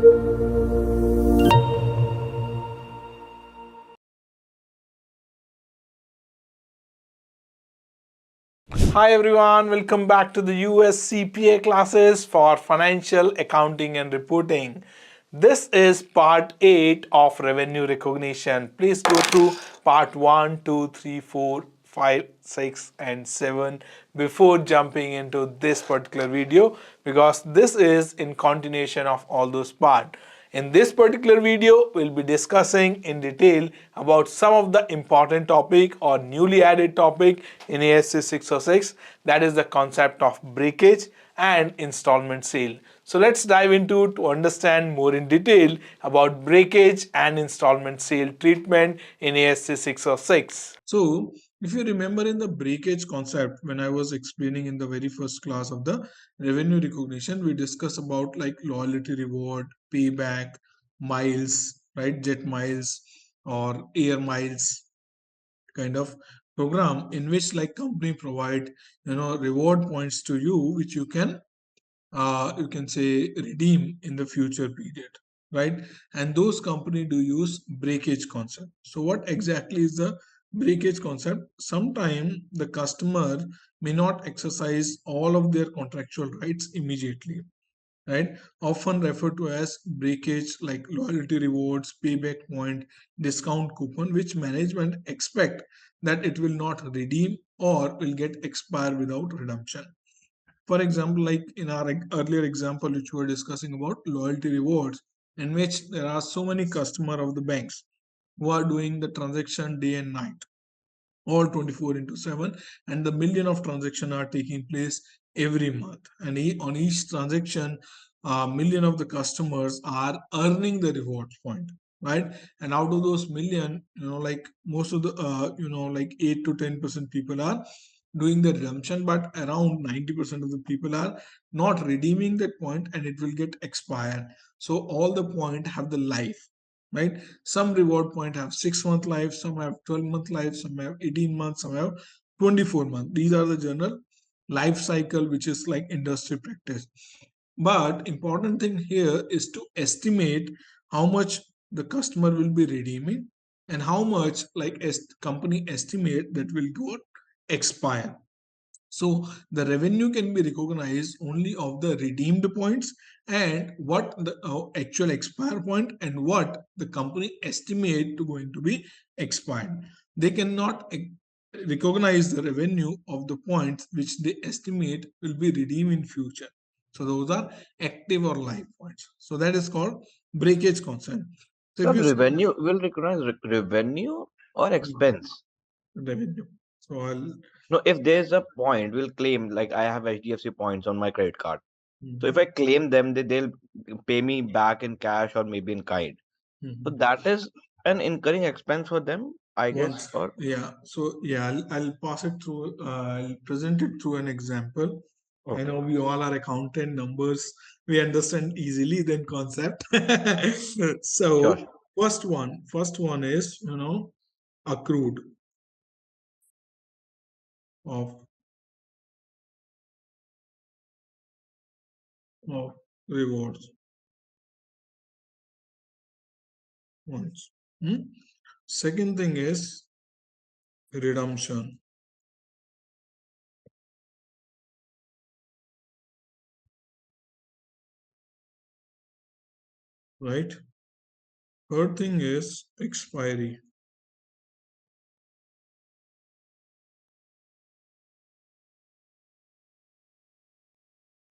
Hi everyone, welcome back to the US CPA classes for financial accounting and reporting. This is part 8 of revenue recognition. Please go through part 1, 2, 3, 4, 5, 6 and 7 before jumping into this particular video, because this is in continuation of all those parts. In this particular video, we'll be discussing in detail about some of the important topic or newly added topic in ASC 606, that is the concept of breakage and installment sale. So let's dive into to understand more in detail about breakage and installment sale treatment in ASC 606. So, if you remember in the breakage concept, when I was explaining in the very first class of the revenue recognition, we discussed about like loyalty reward, payback, miles, right? Jet miles or air miles kind of program in which like company provide, reward points to you, which you can say redeem in the future period, right? And those company do use breakage concept. So what exactly is the breakage concept? Sometime the customer may not exercise all of their contractual rights immediately, right? Often referred to as breakage, like loyalty rewards, payback point, discount coupon, which management expect that it will not redeem or will get expire without redemption. For example, like in our earlier example, which we were discussing about loyalty rewards, in which there are so many customer of the banks who are doing the transaction day and night, all 24 into 7, and the million of transactions are taking place every month. And on each transaction, million of the customers are earning the rewards point, right? And out of those million, like most of the, like 8 to 10% people are doing the redemption, but around 90% of the people are not redeeming that point and it will get expired. So all the point have the life, right? Some reward point have 6 month life, some have 12-month life, some have 18 months, some have 24 months. These are the general life cycle, which is like industry practice. But important thing here is to estimate how much the customer will be redeeming and how much like company estimate that will go expire. So the revenue can be recognized only of the redeemed points and what the actual expire point and what the company estimate to going to be expired. They cannot recognize the revenue of the points which they estimate will be redeemed in future. So those are active or live points. So that is called breakage concept. So So if you say revenue will recognize revenue or expense. revenue, so I'll. No, if there's a point, we'll claim like I have HDFC points on my credit card. So if I claim them, they'll pay me back in cash or maybe in kind. So Mhm. that is an incurring expense for them, I guess. Once, Or yeah. So yeah, I'll pass it through. I'll present it through an example. I okay, know we all are accountant numbers. We understand easily than concept. sure, So sure. first one is accrued of of rewards once. Hmm? Second thing is redemption, right? Third thing is expiry.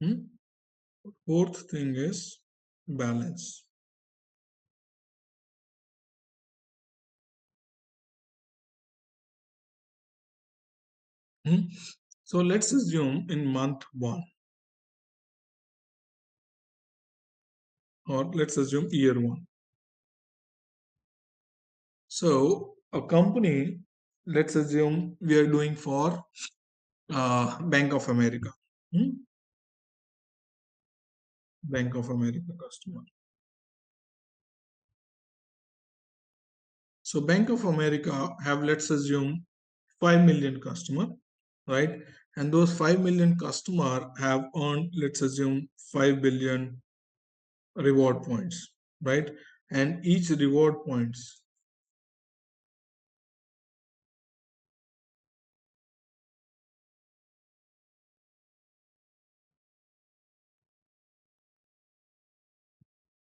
Hmm? Fourth thing is balance. Hmm? So let's assume in month one, or let's assume year one. So a company, let's assume we are doing for Bank of America. Hmm? Bank of America customer. So Bank of America have, let's assume, 5 million customer, right? And those 5 million customer have earned, let's assume, 5 billion reward points, right? And each reward points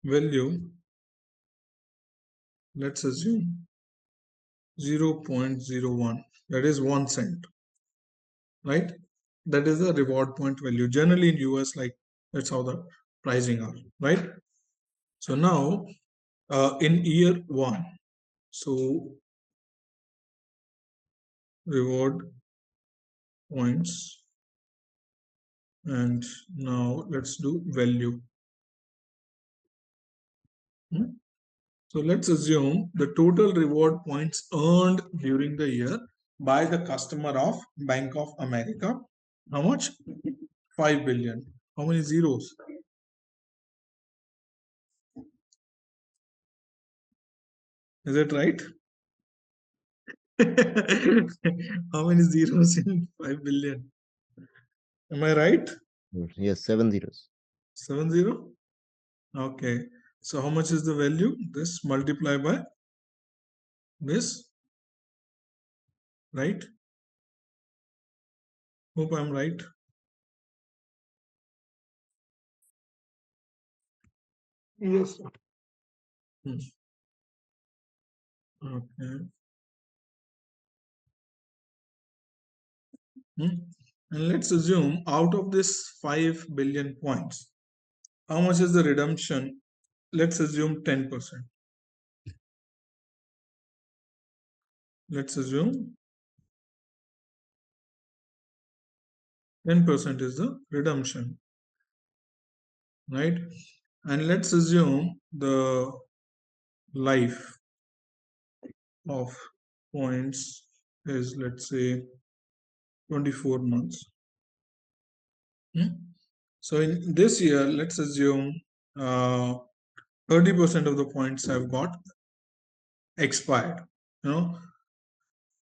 value, let's assume 0.01, that is 1 cent, right? That is the reward point value. Generally in US, like that's how the pricing are, right? So now in year one, so reward points, and now let's do value. So let's assume the total reward points earned during the year by the customer of Bank of America. How much? 5 billion. How many zeros? Is it right? How many zeros in 5 billion? Am I right? Yes, 7 zeros. 7 0? Okay. So how much is the value? This multiply by this, right? Hope I'm right. Yes. Okay. And let's assume out of this 5 billion points, how much is the redemption? Let's assume 10%. Let's assume 10% is the redemption, right? And let's assume the life of points is, let's say, 24 months. So in this year, let's assume 30% of the points have got expired, you know.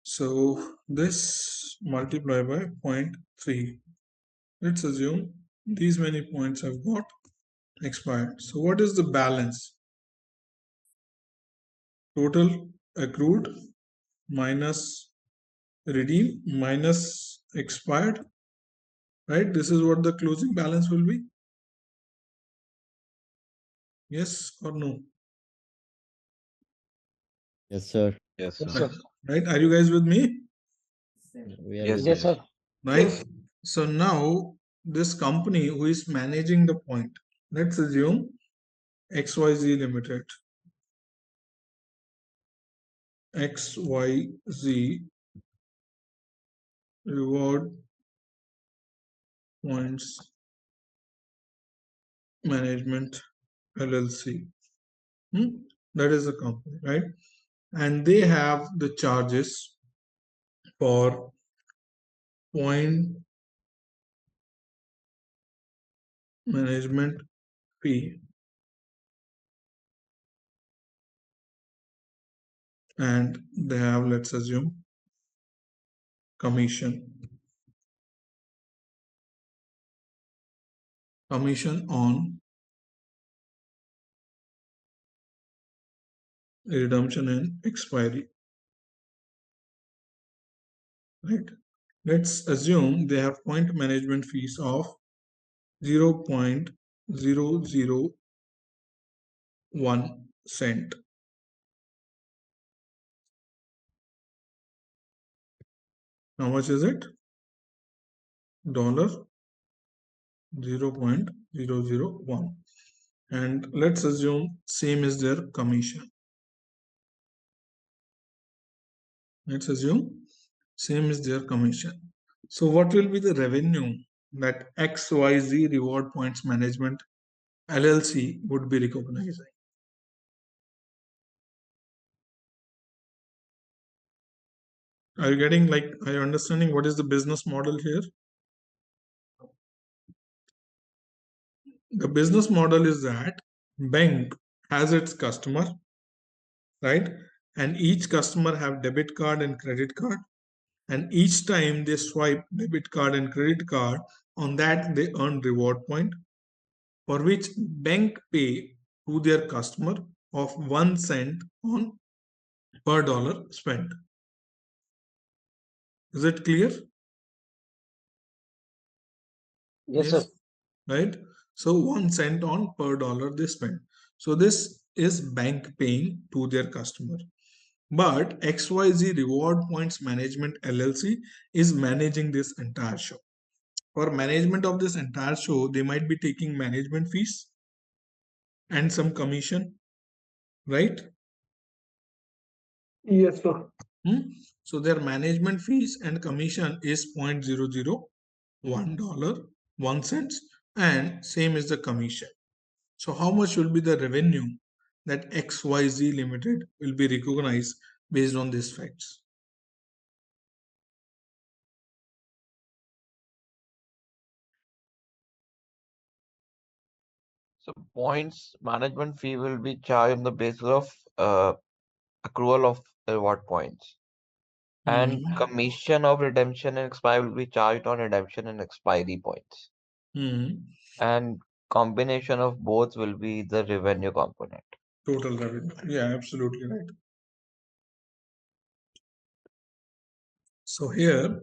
So this multiply by 0.3. Let's assume these many points have got expired. So what is the balance? Total accrued minus redeem minus expired, right? This is what the closing balance will be. Yes or no? Yes, sir. Yes, Yes, sir. sir. Right? Are you guys with me? We are Yes, with Yes, you. sir. Right? So now this company who is managing the point, let's assume XYZ Limited. XYZ reward points management LLC. That is the company, right? And they have the charges for point management fee, and they have, let's assume, commission on redemption and expiry, right? Let's assume they have point management fees of 0.001 cent. How much is it? $0.001. And let's assume same is their commission. Let's assume same is their commission. So what will be the revenue that XYZ Reward Points Management LLC would be recognizing? Are you getting, like, are you understanding what is the business model here? The business model is that bank has its customer, right? And each customer have debit card and credit card. And each time they swipe debit card and credit card, on that they earn reward point. for which bank pay to their customer of 1 cent on per dollar spent. Is it clear? Yes, sir. Right? So 1 cent on per dollar they spend. So this is bank paying to their customer. But XYZ Reward Points Management LLC is managing this entire show. For management of this entire show, they might be taking management fees and some commission, right? Yes, sir. So their management fees and commission is $0.001, 1 cent, and same is the commission. So how much will be the revenue that XYZ Limited will be recognized based on these facts? So points management fee will be charged on the basis of accrual of reward points. And Hmm. commission of redemption and expiry will be charged on redemption and expiry points. Hmm. And combination of both will be the revenue component. Total revenue. Yeah, absolutely right. So here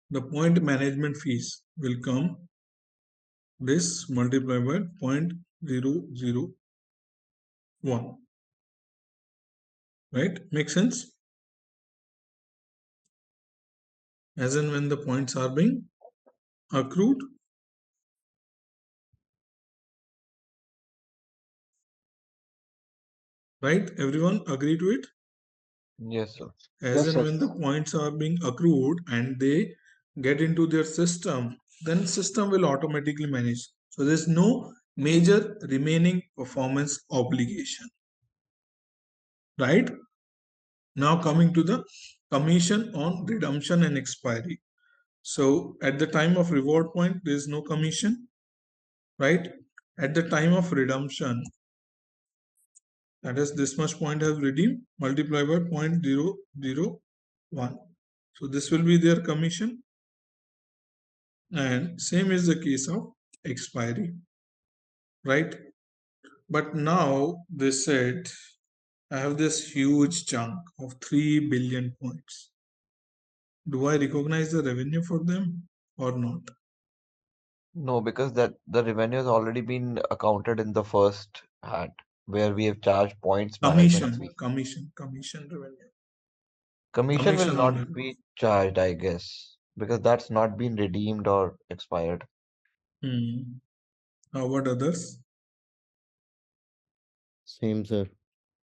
the point management fees will come this multiplied by 0.001. Right? Make sense? As and when the points are being accrued. Right? Everyone agree to it? Yes, sir. As and when the points are being accrued and they get into their system, then system will automatically manage. So there's no major remaining performance obligation. Right? Now coming to the commission on redemption and expiry. So at the time of reward point, there is no commission, right? At the time of redemption, that is this much point has redeemed, multiply by 0.001. So this will be their commission. And same is the case of expiry, right? But now they said, I have this huge chunk of 3 billion points. Do I recognize the revenue for them or not? No, because that the revenue has already been accounted in the first hand, where we have charged points management fee. Commission revenue. Commission will Commission on not it. be charged, I guess, because that's not been redeemed or expired. How about others? Same, sir.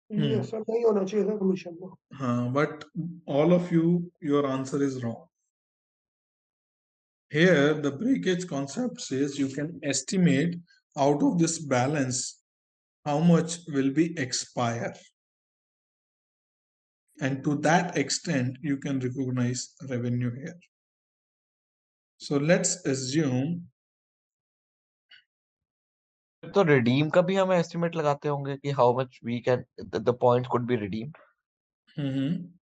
Yes, sir. नहीं होना चाहिए था commission को. But all of you, your answer is wrong. Here, the breakage concept says you can estimate out of this balance how much will be expire. And to that extent, you can recognize revenue here. So let's assume. तो redeem का भी हम estimate लगाते होंगे कि how much we can the points could be redeemed.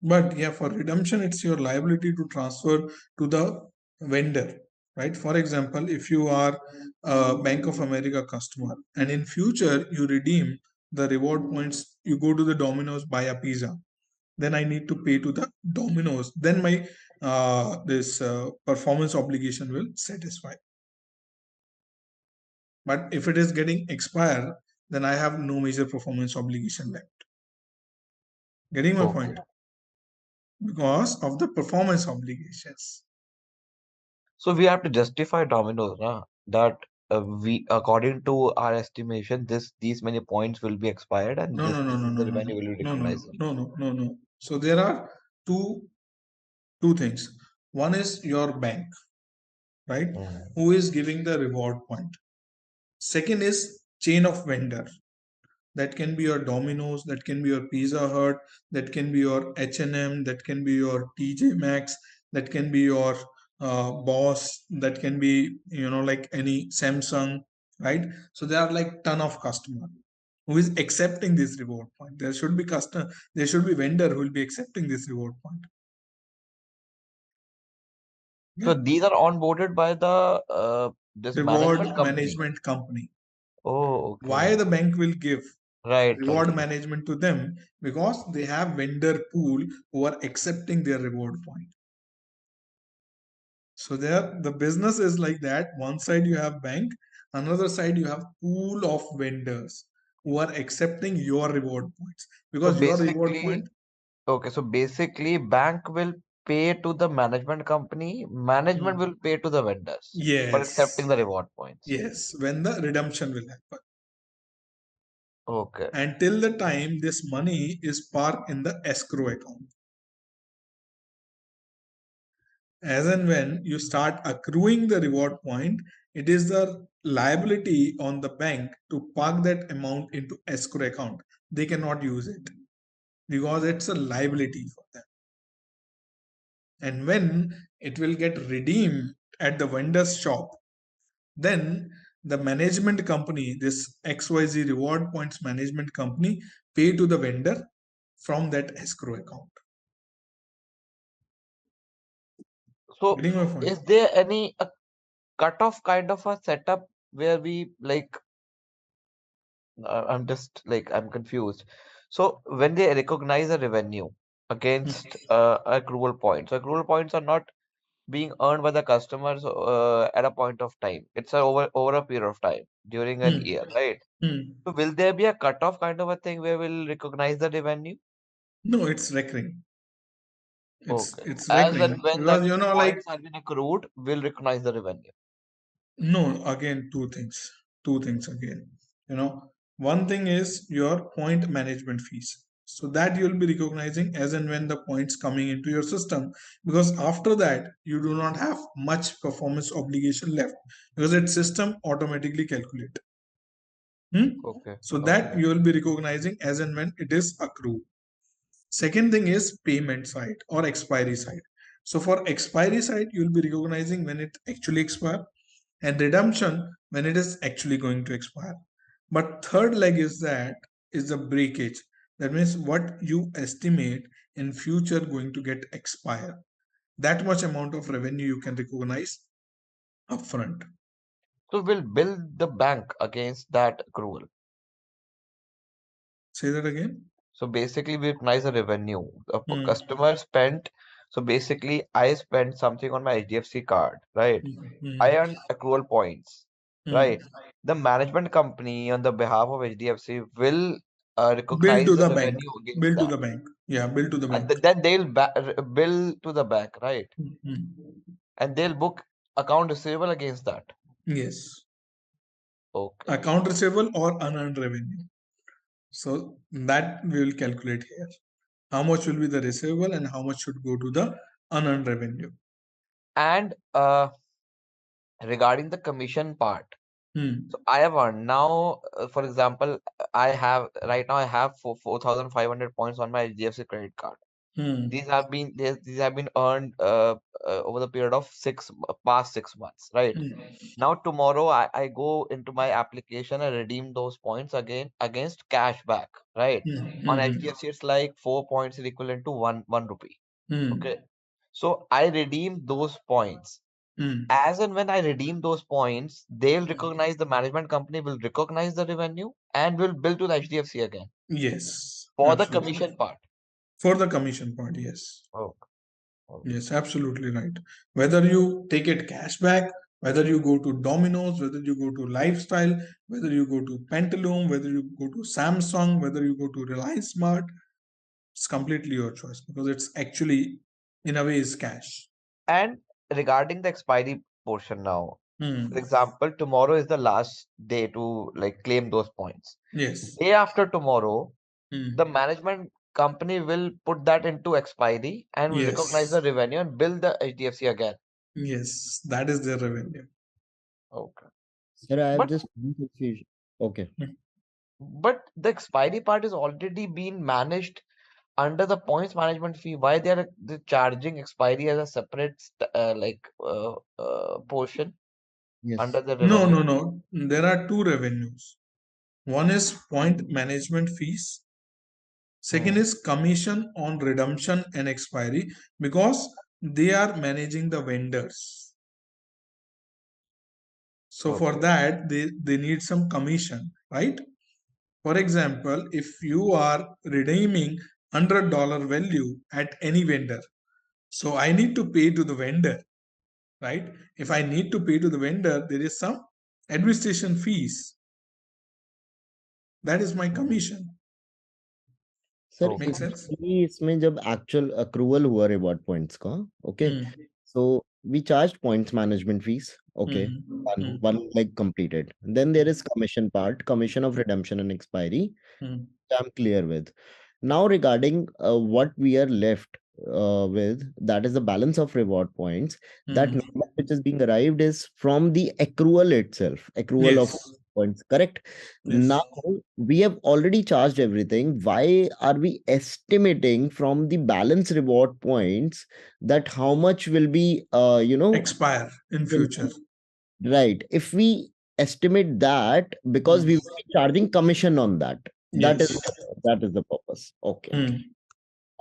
But yeah, for redemption, it's your liability to transfer to the vendor, right? For example, if you are a Bank of America customer and in future you redeem the reward points, you go to the Domino's, buy a pizza, then I need to pay to the Domino's. Then my this performance obligation will satisfy. But if it is getting expired, then I have no major performance obligation left. Getting my point? Because of the performance obligations. So we have to justify Domino's, na? That we, according to our estimation, these many points will be expired, and No, this no, no, this no, is the no, no, revenue will be no, no, recognized. no, no, no, no. So there are two things. One is your bank, right? Who is giving the reward point. Second is chain of vendor. That can be your Domino's, that can be your Pizza Hut, that can be your H&M, that can be your TJ Maxx, that can be your Boss, that can be like any Samsung, right? So there are like ton of customer who is accepting this reward point. There should be vendor who will be accepting this reward point. So these are onboarded by the this Reward management company. management company. Oh, Why okay. the bank will give Right, right. reward management to them? Because they have vendor pool who are accepting their reward point. So there, the business is like that. One side you have bank, another side you have pool of vendors who are accepting your reward points, So because your reward basically, point. okay, so basically bank will pay to the management company, management will pay to the vendors for accepting Yes, the reward points. yes, when the redemption will happen. Okay. Until the time this money is parked in the escrow account. As and when you start accruing the reward point, it is the liability on the bank to park that amount into escrow account. They cannot use it because it's a liability for them. And when it will get redeemed at the vendor's shop, then the management company, this XYZ reward points management company, pay to the vendor from that escrow account. So Getting my point? is there any a cutoff kind of a setup where we like I'm just like I'm confused. So when they recognize a revenue against accrual points, so accrual points are not being earned by the customers at a point of time. It's over a period of time during an Hmm. year, right? Hmm. So will there be a cutoff kind of a thing where we'll recognize the revenue? No, it's recurring. It's Okay. it's As and recurring when the because like, points have been accrued, we'll recognize the revenue. no, again, two things. Two things again. One thing is your point management fees. So that you'll be recognizing as and when the points coming into your system, because after that you do not have much performance obligation left because its system automatically calculate. Okay. So that Okay. you will be recognizing as and when it is accrued. Second thing is payment side or expiry side. So for expiry side, you will be recognizing when it actually expire, and redemption when it is actually going to expire. But third leg is the breakage. That means what you estimate in future going to get expire. That much amount of revenue you can recognize upfront. So we'll bill the bank against that accrual. Say that again. So basically, we recognize the revenue. A Hmm. customer spent. So basically, I spent something on my HDFC card, right? Hmm. I earned accrual points, Hmm. right? The management company on the behalf of HDFC will Bill recognize to the the bank. revenue against Bill to that, the bank. Yeah, bill to the and bank. then they'll bill to the bank, right? Hmm. And they'll book account receivable against that. Yes. Okay. Account receivable or unearned revenue. So that we will calculate here. How much will be the receivable and how much should go to the unearned revenue. And regarding the commission part. Hmm. So I have earned now, for example, I have right now I have 4,500 points on my HDFC credit card. Hmm. These have been earned over the period of past 6 months, right? Hmm. Now tomorrow I go into my application and redeem those points again against cash back, right? Hmm. On Hmm. HDFC it's like 4 points is equivalent to one rupee. Hmm. Okay. So I redeem those points. Hmm. As and when I redeem those points, they'll recognize the management company will recognize the revenue and will bill to the HDFC again Yes, for the absolutely. commission part. For the commission part, yes. Oh, okay. Yes, absolutely right. Whether you take it cash back, whether you go to Domino's, whether you go to Lifestyle, whether you go to Pantaloon, whether you go to Samsung, whether you go to Reliance Smart, it's completely your choice because it's actually, in a way, is cash. And regarding the expiry portion now, for Hmm. example, tomorrow is the last day to like claim those points. Yes. Day after tomorrow, the Hmm. management company will put that into expiry and will recognize Yes. the revenue and bill the HDFC again. Yes. That is their revenue. Okay. Sir, I have But just one confusion. Okay. Hmm. but the expiry part is already being managed under the points management fee. Why they charging expiry as a separate portion Yes. under the No, revenue? no, no. There are two revenues. One is point management fees. Second Hmm. is commission on redemption and expiry because they are managing the vendors. So for that, they need some commission, right? For example, if you are redeeming $100 value at any vendor, so I need to pay to the vendor, right? If I need to pay to the vendor, there is some administration fees. That is my commission. Sir Okay. Make sense? Initially इसमें जब actual accrual हुआ reward points का okay so we charge points management fee okay one leg completed, then there is commission part, commission of redemption and expiry, I'm clear with. Now regarding what we are left with, that is the balance of reward points. That number which is being arrived is from the accrual itself, accrual of Yes. points, correct? Yes. Now we have already charged everything. Why are we estimating from the balance reward points that how much will be, Expire in future. right? If we estimate that, because we will be charging commission on that. Yes. That is the purpose. Okay. Hmm.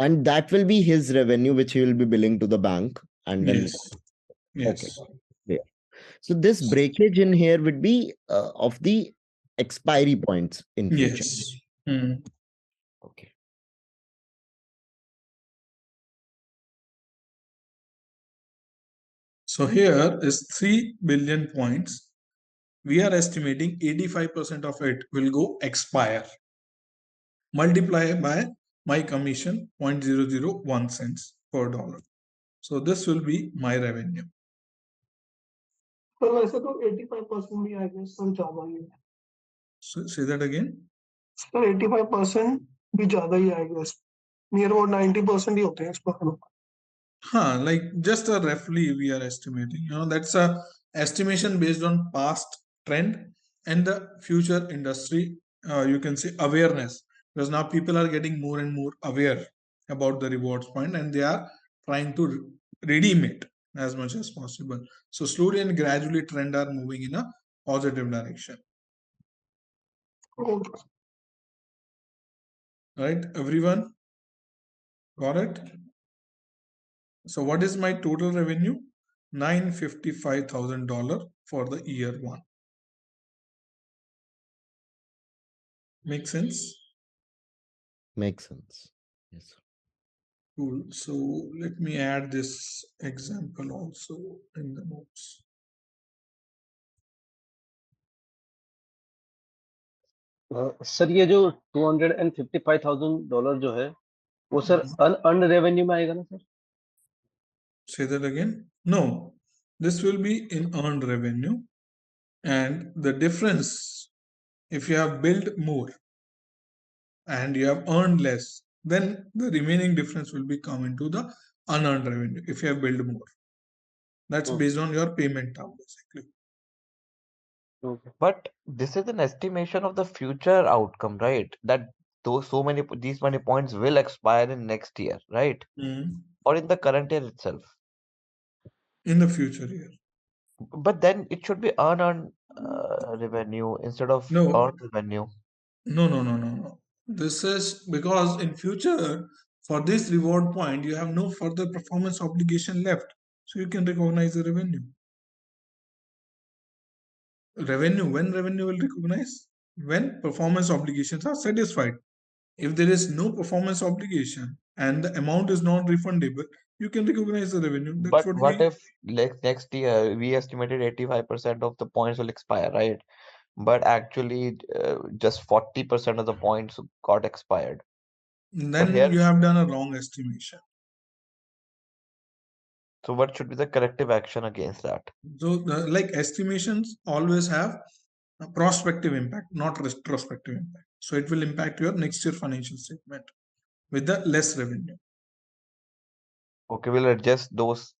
And that will be his revenue, which he will be billing to the bank. And then, Yes. Yes. okay. Yeah. So this breakage in here would be of the expiry points in future. Yes. Hmm. Okay. So here is 3 billion points. We are estimating 85% of it will go expire. Multiply by my commission 0.001 cents per dollar. So this will be my revenue. पर वैसे तो 85% भी I guess sir ज्यादा ही है So say that again. Sir 85% भी ज्यादा ही I guess near about 90% ही होते हैं expert Like just a roughly we are estimating. That's a estimation based on past trend and the future industry. You can say awareness, because now people are getting more and more aware about the rewards point and they are trying to redeem it as much as possible. So slowly and gradually trend are moving in a positive direction. Right, everyone? Got it? So what is my total revenue? $955,000 for the year one. Make sense? Makes sense. Yes. Cool. So let me add this example also in the notes. Sir ये जो $255,000 जो है वो sir अन revenue में आएगा ना sir? Say that again. No, this will be in earned revenue, and the difference, if you have billed more and you have earned less, then the remaining difference will be come into the unearned revenue if you have billed more. That's based on your payment term basically. Okay. But this is an estimation of the future outcome, right? That these many points will expire in next year, right? Or in the current year itself. In the future year. But then it should be unearned revenue instead of No. earned revenue. No. This is because in future, for this reward point, you have no further performance obligation left. So you can recognize the revenue. When revenue will recognize? When performance obligations are satisfied. If there is no performance obligation and the amount is not refundable, you can recognize the revenue. That's But what what we. if next year we estimated 85% of the points will expire, right? But actually, just 40% of the points got expired. Then here- you have done a wrong estimation. So what should be the corrective action against that? So, like estimations always have a prospective impact, not retrospective impact. So it will impact your next year financial statement with the less revenue. Okay, we'll adjust those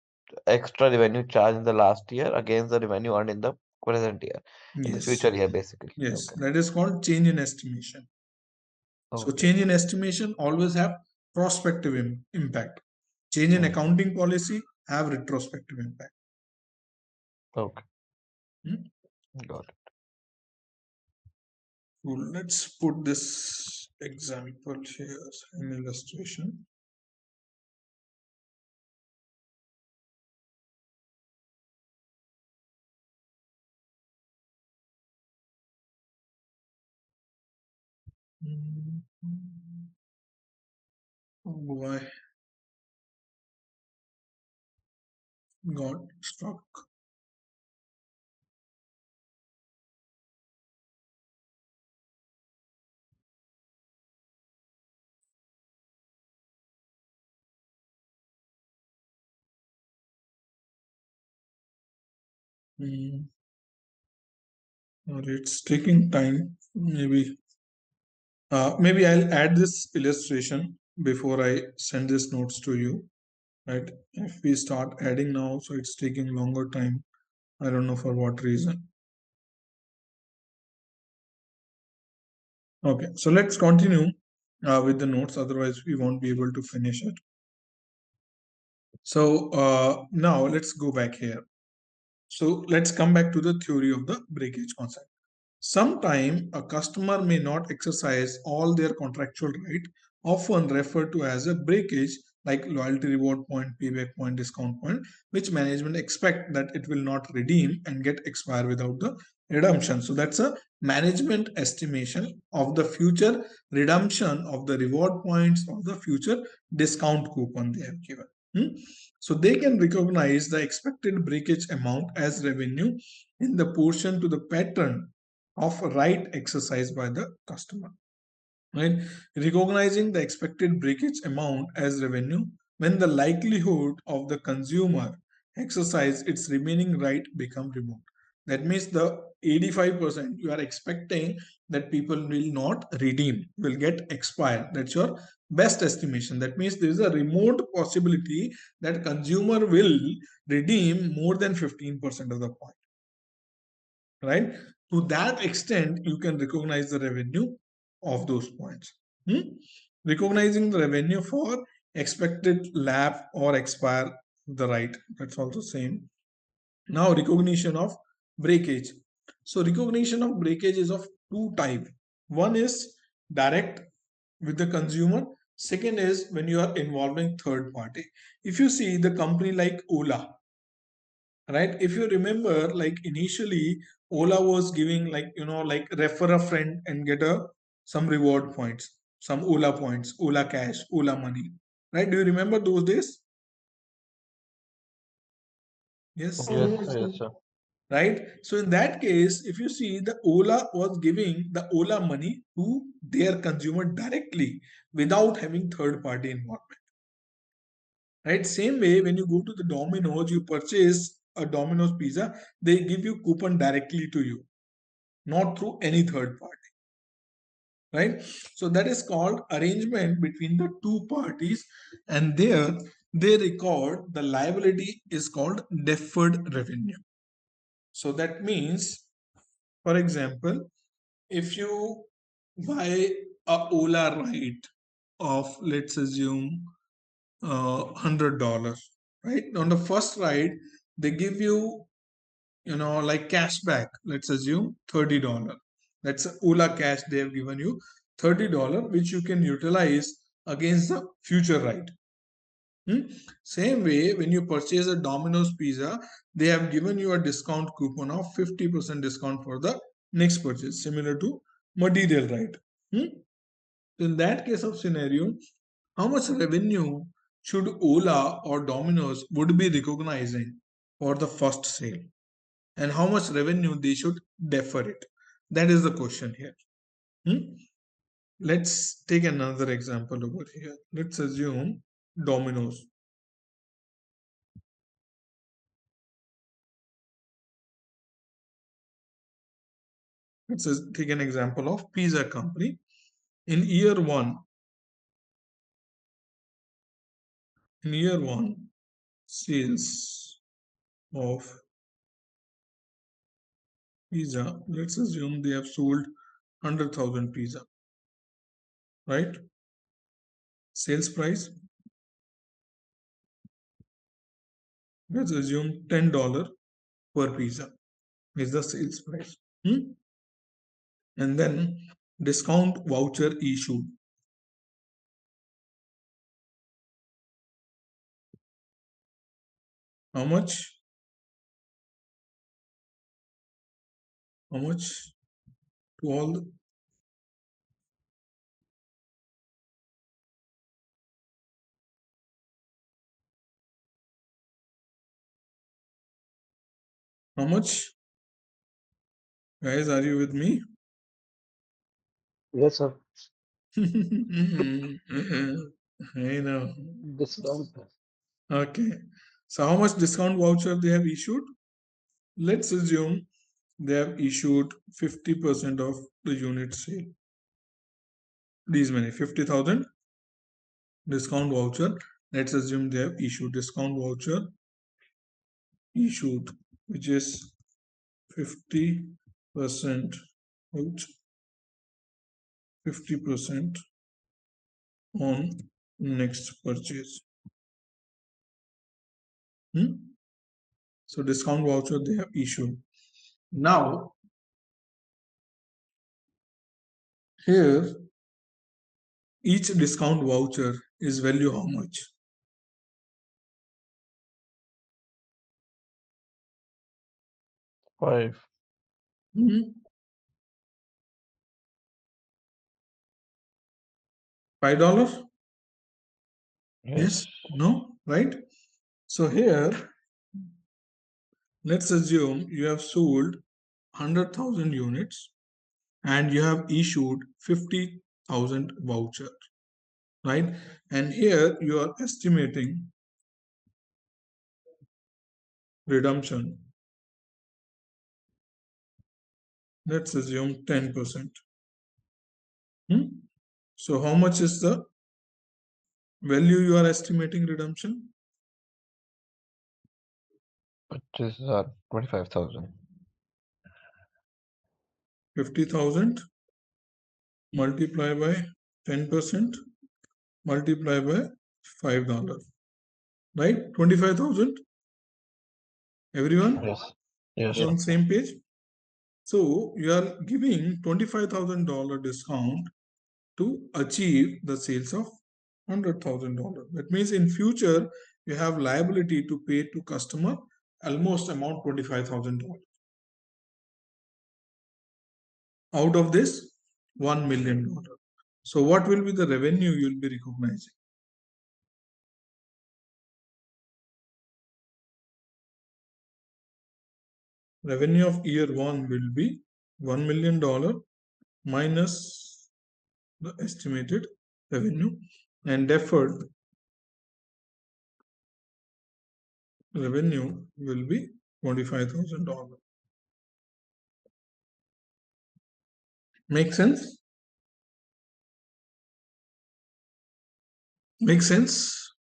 extra revenue charged in the last year against the revenue earned in the present year, in the Yes. future year, basically. Yes, Okay. that is called change in estimation. So Okay. change in estimation always have prospective impact. Change in accounting policy have retrospective impact. Okay. Hmm? Got it. Cool. Let's put this example here as an illustration. Oh boy, got stuck. Or it's taking time. Maybe I'll add this illustration before I send this notes to you. Right? If we start adding now, so it's taking longer time. I don't know for what reason. Okay, so let's continue with the notes. Otherwise, we won't be able to finish it. So now let's go back here. So let's come back to the theory of the breakage concept. Sometime a customer may not exercise all their contractual right, often referred to as a breakage, like loyalty reward point, payback point, discount point, which management expect that it will not redeem and get expire without the redemption. So that's a management estimation of the future redemption of the reward points or the future discount coupon they have given. So they can recognize the expected breakage amount as revenue in the portion to the pattern of right exercise by the customer. Right? Recognizing the expected breakage amount as revenue when the likelihood of the consumer exercise its remaining right become remote. That means the 85% you are expecting that people will not redeem, will get expired. That's your best estimation. That means there is a remote possibility that consumer will redeem more than 15% of the point. Right? To that extent, you can recognize the revenue of those points. Recognizing the revenue for expected lap or expire the right. That's also same. Now recognition of breakage. So recognition of breakage is of two type. One is direct with the consumer. Second is when you are involving third party. If you see the company like Ola, right? If you remember, like initially Ola was giving like refer a friend and get a some reward points, some Ola points, Ola cash, Ola money, right? Do you remember those days? Yes. Yes, Yes, yes, yes. sir. Right? So in that case, if you see, the Ola was giving the Ola money to their consumer directly without having third party involvement. Right? Same way, when you go to the Domino's, you purchase a Domino's pizza, they give you coupon directly to you, not through any third party. Right? So that is called arrangement between the two parties, and there they record the liability is called deferred revenue. So that means, for example, if you buy a Ola ride of, let's assume, $100, right? On the first ride, they give you, like cashback. Let's assume $30. That's a Ola cash. They have given you $30, which you can utilize against the future ride. Same way, when you purchase a Domino's pizza, they have given you a discount coupon of 50% discount for the next purchase, similar to material right. In that case of scenario, how much revenue should Ola or Domino's would be recognizing for the first sale, and how much revenue they should defer it? That is the question here. Let's take another example over here. Let's assume Domino's. Let's take an example of pizza company. In year one, sales of pizza, let's assume they have sold 100,000 pizza, right? Sales price, let's assume $10 per pizza is the sales price. And then discount voucher issued. How much? How much to all How much? Guys, are you with me? Yes, sir. I know. Discount. Okay. So how much discount voucher they have issued? Let's assume they have issued 50% of the unit sale. These many 50,000 discount voucher. Let's assume they have issued discount voucher issued, which is 50% out, 50% on next purchase. So discount voucher they have issued. Now here each discount voucher is value how much? 5. $5? Yes? Yes. No? Right? So here let's assume you have sold 100,000 units and you have issued 50,000 vouchers, right? And here you are estimating redemption. Let's assume 10%. So how much is the value you are estimating redemption? It is 25,000. 50,000 multiply by 10% multiply by $5, right? 25,000. Everyone Yes. Yes, is sir. on the same page. So you are giving $25,000 discount to achieve the sales of $100,000. That means in future you have liability to pay to customer almost amount $25,000. Out of this $1 million. So what will be the revenue you will be recognizing? Revenue of year one will be $1 million minus the estimated revenue, and deferred revenue will be $25,000. Make sense? Make sense?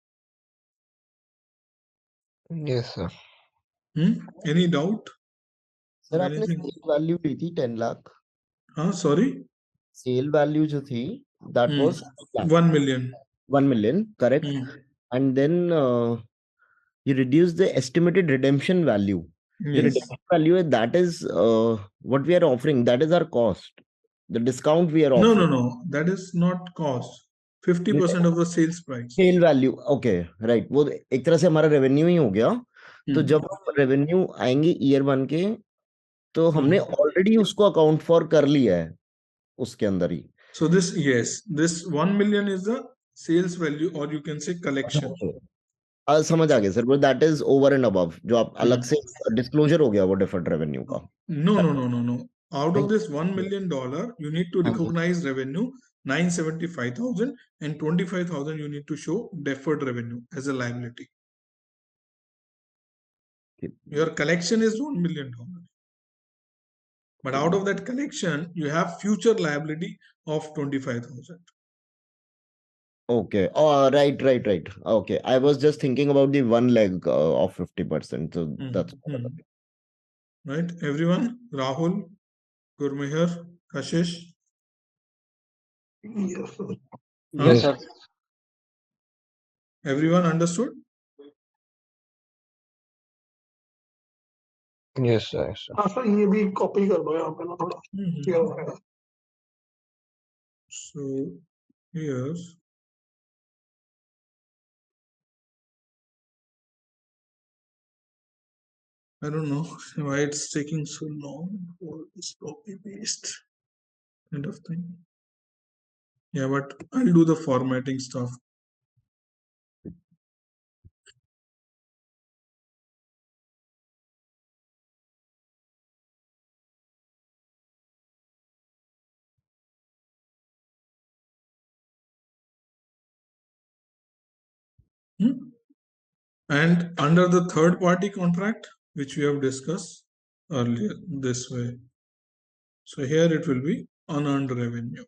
Yes, sir. Any doubt sir or आपने anything? Cell value ली थी 10 lakh Sorry? Cell value जो थी that was 1 million. 1 million correct and then you reduce the estimated redemption value. The Yes. redemption value that is what we are offering, that is our cost, the discount we are No, no, offering. no. That is not cost. 50% of the sales price. Sale value okay right वो एक तरह से हमारा revenue ही हो गया. तो जब हम रेवेन्यू आएंगे ईयर 1 के तो हमने ऑलरेडी उसको अकाउंट फॉर कर लिया है उसके अंदर ही. So this, yes, this 1 million is the sales value, or you can say collection. समझ आ गया सर. वो that is over and above जो आप अलग से डिस्क्लोजर हो गया वो डिफर्ड रेवेन्यू का. No, no, no, no, no. Out of this $1 million, you need to recognize revenue 975,000 and 25,000 you need to show deferred revenue as a liability. Your collection is $1 million. But out of that collection, you have future liability of 25,000. Okay. Oh, right. Okay. I was just thinking about the one leg of 50%. So that's Right? Everyone? Rahul, Gurmehar, Kashish? Yes, sir. Yes, sir. Everyone understood? Yes, sir. Yes, sir. हाँ sir ये भी copy कर दो यहाँ पे ना थोड़ा क्या हो रहा है. So here I don't know why it's taking so long for this copy paste kind of thing. Yeah, but I'll do the formatting stuff. And under the third party contract, which we have discussed earlier this way. So here it will be unearned revenue.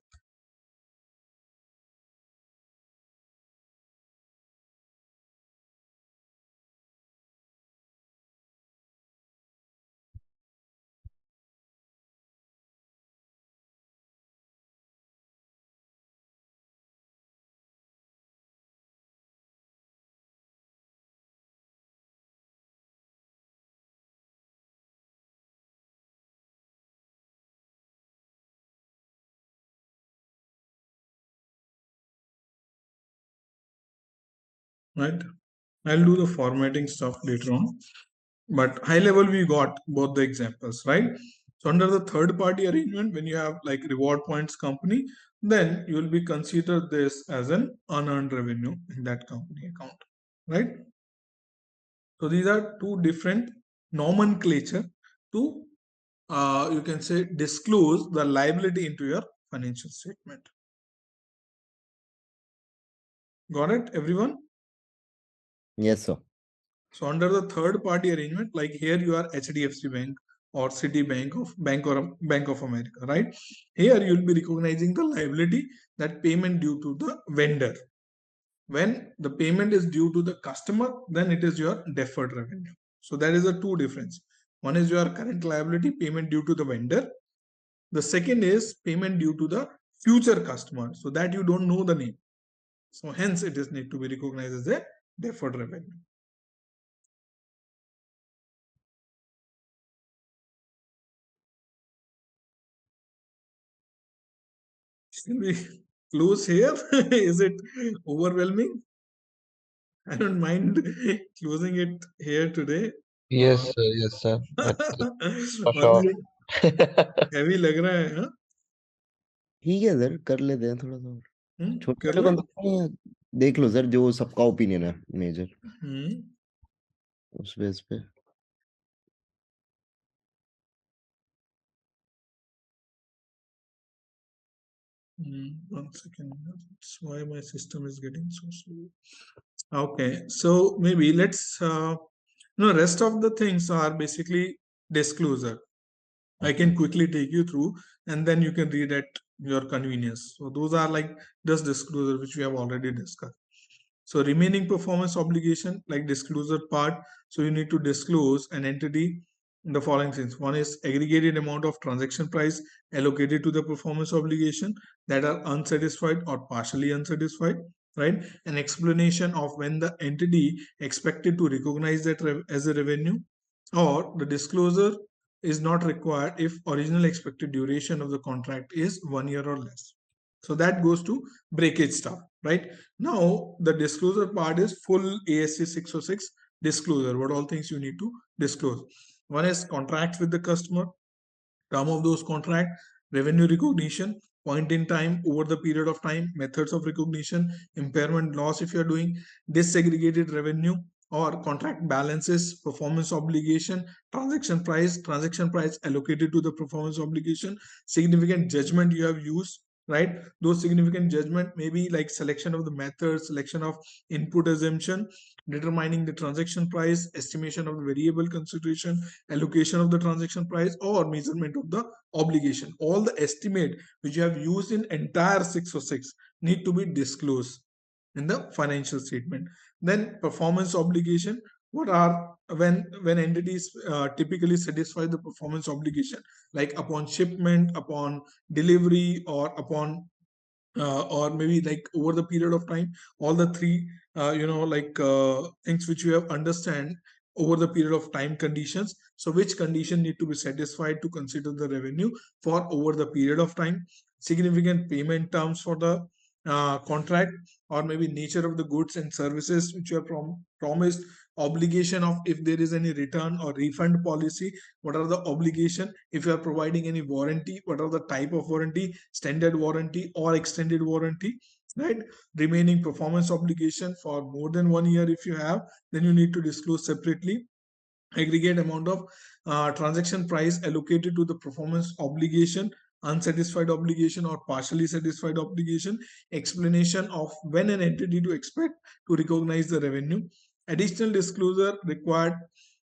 Right? I'll do the formatting stuff later on. But high level, we got both the examples, right? So under the third party arrangement, when you have like reward points company, then you will be considered this as an unearned revenue in that company account, right? So these are two different nomenclature to you can say disclose the liability into your financial statement. Got it, everyone? Yes, sir. So under the third party arrangement, like here you are HDFC Bank or Citibank of Bank of America, right? Here you will be recognizing the liability, that payment due to the vendor. When the payment is due to the customer, then it is your deferred revenue. So that is the two difference. One is your current liability, payment due to the vendor. The second is payment due to the future customer, so that you don't know the name. So hence it is need to be recognized as a deferred revenue. Shall we close here? Is it overwhelming? I don't mind closing it here today. Yes, sir. Yes, sir. For और sure. heavy लग रहा है हाँ? ठीक है sir, कर लेते हैं थोड़ा सा और। छोटे कर छोटे ले? कॉन्सेप्ट हैं, देख लो सर, जो सबका ओपिनियन है मेजर, उस बेस पे। 1 second. That's why my system is getting so slow. Okay, so maybe let's no, rest of the things are basically disclosure. I can quickly take you through and then you can read at your convenience. So those are like just disclosure which we have already discussed. So remaining performance obligation, like disclosure part, so you need to disclose an entity the following things. One is aggregated amount of transaction price allocated to the performance obligation that are unsatisfied or partially unsatisfied, right? An explanation of when the entity expected to recognize that as a revenue, or the disclosure is not required if original expected duration of the contract is 1 year or less. So that goes to breakage stuff, right? Now the disclosure part is full ASC 606 disclosure. What all things you need to disclose? One is contracts with the customer, term of those contract, revenue recognition, point in time, over the period of time, methods of recognition, impairment loss if you're doing, disaggregated revenue or contract balances, performance obligation, transaction price allocated to the performance obligation, significant judgment you have used, right? Those significant judgment may be like selection of the method, selection of input assumption, determining the transaction price, estimation of the variable consideration, allocation of the transaction price, or measurement of the obligation. All the estimate which you have used in entire 606 need to be disclosed in the financial statement. Then performance obligation, what are when entities typically satisfy the performance obligation, like upon shipment, upon delivery, or upon or maybe like over the period of time, all the three things which you have understand over the period of time conditions. So which condition need to be satisfied to consider the revenue for over the period of time, significant payment terms for the contract, or maybe nature of the goods and services which you have promised, obligation of if there is any return or refund policy, what are the obligation, if you are providing any warranty, what are the type of warranty, standard warranty or extended warranty, right? Remaining performance obligation for more than 1 year if you have, then you need to disclose separately. Aggregate amount of transaction price allocated to the performance obligation unsatisfied obligation or partially satisfied obligation, explanation of when an entity to expect to recognize the revenue, additional disclosure required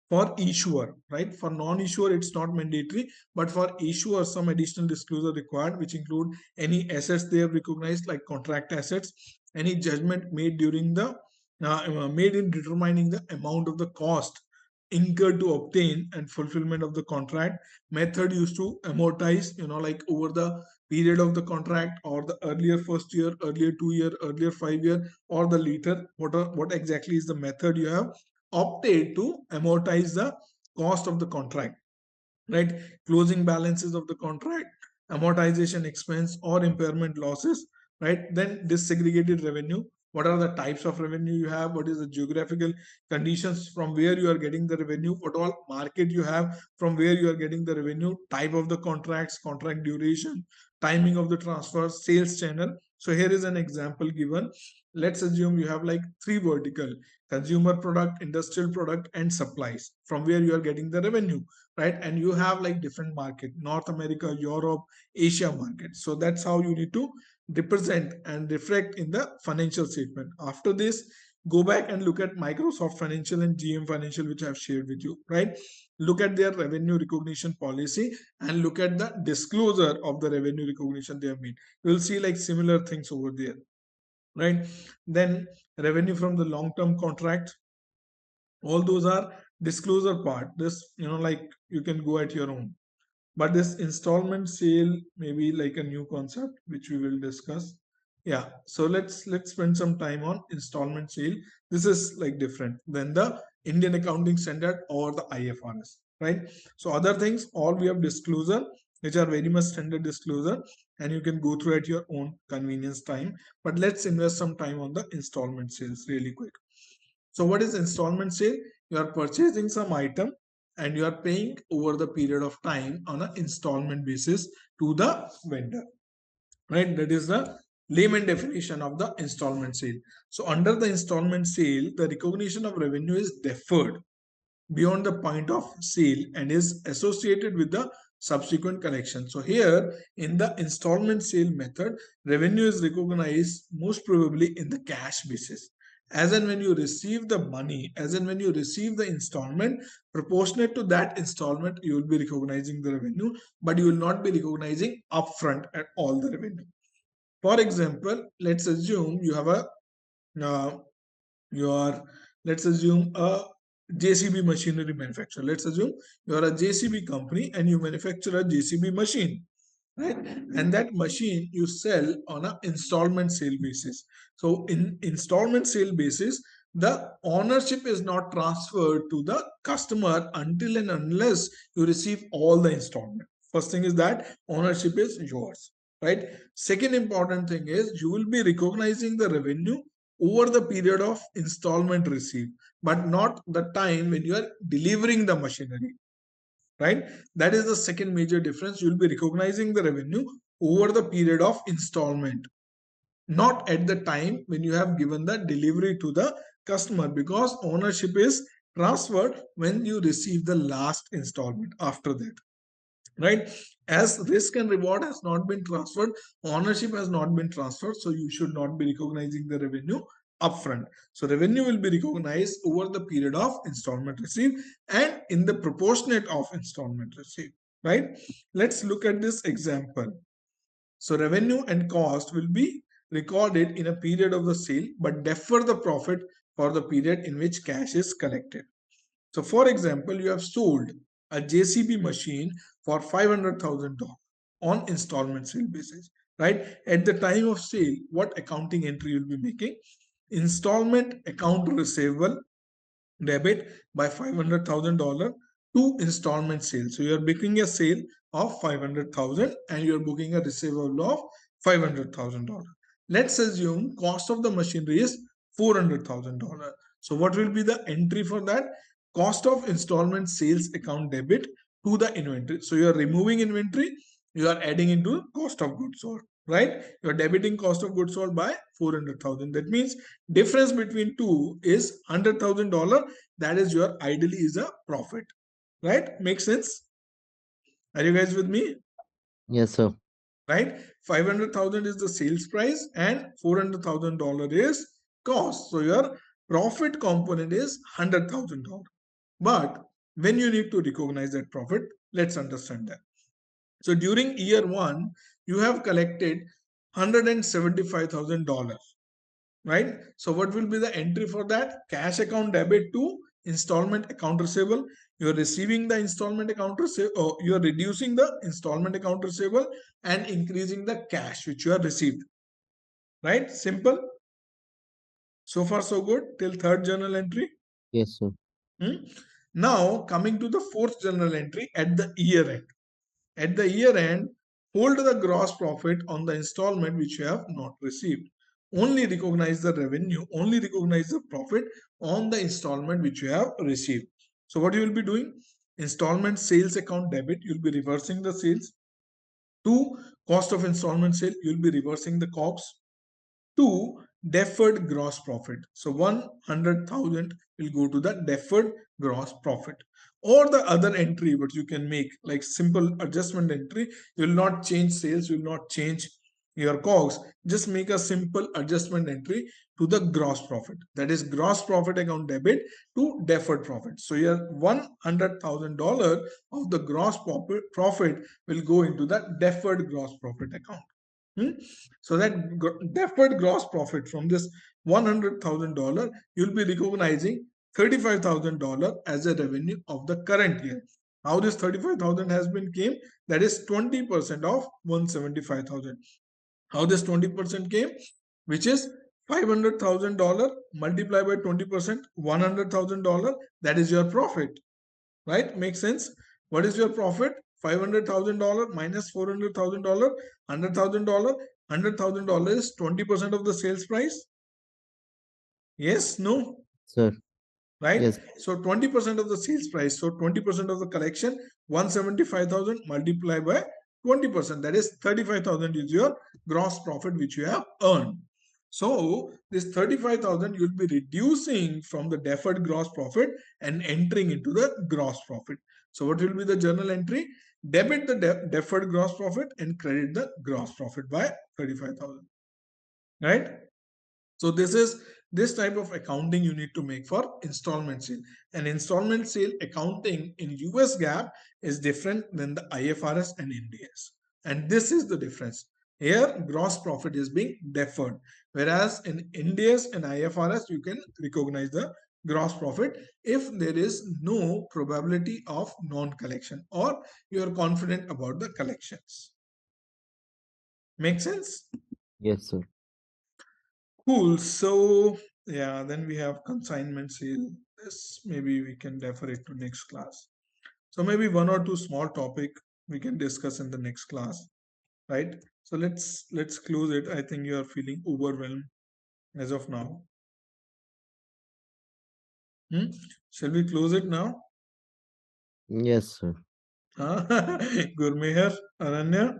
for issuer, right? For non-issuer, it's not mandatory, but for issuer, some additional disclosure required, which include any assets they have recognized, like contract assets, any judgment made during the made in determining the amount of the cost incurred to obtain and fulfillment of the contract, method used to amortize, like over the period of the contract, or the earlier first year, earlier 2 year, earlier 5 year, or the later, what exactly is the method you have opted to amortize the cost of the contract, right? Closing balances of the contract, amortization expense or impairment losses, right? Then disaggregated revenue, what are the types of revenue you have, what is the geographical conditions from where you are getting the revenue, what all market you have from where you are getting the revenue, type of the contracts, contract duration, timing of the transfer, sales channel. So here is an example given. Let's assume you have like three vertical: consumer product, industrial product, and supplies, from where you are getting the revenue, right? And you have like different market: North America, Europe, Asia market. So that's how you need to represent and reflect in the financial statement. After this, go back and look at Microsoft Financial and GM Financial, which I've shared with you, right? Look at their revenue recognition policy and look at the disclosure of the revenue recognition they have made. You'll see like similar things over there, right? Then revenue from the long-term contract, all those are disclosure part. This, like, you can go at your own. But this installment sale may be like a new concept which we will discuss. Yeah, so let's spend some time on installment sale. This is like different than the Indian accounting standard or the IFRS, right? So other things, all we have disclosure, which are very much standard disclosure, and you can go through at your own convenience time. But let's invest some time on the installment sales really quick. So what is installment sale? You are purchasing some item and you are paying over the period of time on an installment basis to the vendor, right? That is the layman definition of the installment sale. So under the installment sale, the recognition of revenue is deferred beyond the point of sale and is associated with the subsequent collection. So here in the installment sale method, revenue is recognized most probably in the cash basis. As and when you receive the money, as and when you receive the installment, proportionate to that installment, you will be recognizing the revenue, but you will not be recognizing upfront at all the revenue. For example, let's assume you have a uh, your let's assume a JCB machinery manufacturer. Let's assume you are a JCB company and you manufacture a JCB machine, right? And that machine you sell on an installment sale basis. So in installment sale basis, the ownership is not transferred to the customer until and unless you receive all the installment. First thing is that ownership is yours, right? Second important thing is you will be recognizing the revenue over the period of installment received, but not the time when you are delivering the machinery, right? That is the second major difference. You will be recognizing the revenue over the period of installment, not at the time when you have given the delivery to the customer, because ownership is transferred when you receive the last installment after that, right? As risk and reward has not been transferred, ownership has not been transferred, so you should not be recognizing the revenue upfront. So revenue will be recognized over the period of installment received and in the proportionate of installment received, right? Let's look at this example. So revenue and cost will be recorded in a period of the sale but defer the profit for the period in which cash is collected. So for example, you have sold a JCB machine for $500,000 on installment sale basis, right? At the time of sale, what accounting entry you'll be making? Installment account receivable debit by $500,000 to installment sale. So you're booking a sale of 500,000 and you're booking a receivable of $500,000. Let's assume cost of the machinery is $400,000. So what will be the entry for that? Cost of installment sales account debit to the inventory. So you're removing inventory, you are adding into cost of goods sold, right? You're debiting cost of goods sold by 400,000. That means difference between two is $100,000. That is your ideally is a profit, right? Makes sense? Are you guys with me? Yes, sir. right? 500,000 is the sales price and $400,000 is cost. So your profit component is $100,000. But when you need to recognize that profit, let's understand that. So during year one, you have collected $175,000, right? So what will be the entry for that? Cash account debit to installment account receivable. You are receiving the installment account receivable, you are reducing the installment account receivable and increasing the cash which you have received, right? Simple. So far so good till third journal entry. Yes, sir. Now coming to the fourth journal entry at the year end. At the year end, hold the gross profit on the installment which you have not received. Only recognize the revenue, only recognize the profit on the installment which you have received. So what you will be doing? Installment sales account debit, you'll be reversing the sales. To cost of installment sale, you'll be reversing the COGS. To deferred gross profit. So 100,000 will go to the deferred gross profit. Or the other entry what you can make like simple adjustment entry. You will not change sales, you will not change your COGS. Just make a simple adjustment entry to the gross profit. That is gross profit account debit to deferred profit. So your $100,000 of the gross profit will go into the deferred gross profit account. So that deferred gross profit from this $100,000, you'll be recognizing $35,000 as a revenue of the current year. How this 35,000 has been came? That is 20% of 175,000. How this 20% came? Which is $500,000 multiplied by 20%, $100,000. That is your profit, right? Makes sense? What is your profit? $500,000 minus $400,000, $100,000. $100,000 is 20% of the sales price. Yes, no, Sir. right? Yes. So 20% of the sales price. So 20% of the collection, 175,000 multiplied by 20%. That is 35,000 is your gross profit which you have earned. So this 35,000 you'll be reducing from the deferred gross profit and entering into the gross profit. So what will be the journal entry? Debit the deferred gross profit and credit the gross profit by 35,000. Right? So this type of accounting you need to make for installment sale. And installment sale accounting in US GAAP is different than the IFRS and NDS. And this is the difference. Here, gross profit is being deferred, whereas in NDS and IFRS, you can recognize the gross profit if there is no probability of non-collection or you are confident about the collections. Make sense? Yes, sir. Cool. So yeah, then we have consignment sale. This maybe we can defer it to next class. So maybe one or two small topic we can discuss in the next class, right? So let's close it. I think you are feeling overwhelmed as of now. Shall we close it now? Yes, sir. Gurmeher, Ananya,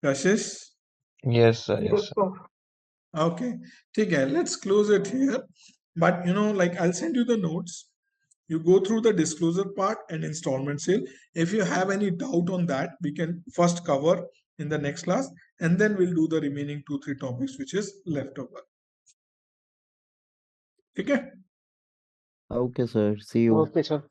Kashish. Yes, sir. Yes, Yes, sir. sir. Okay, okay. Let's close it here. But like I'll send you the notes. You go through the disclosure part and installment sale. If you have any doubt on that, we can first cover in the next class, and then we'll do the remaining 2-3 topics which is left over. Okay. Okay, sir. See you. Okay, sir.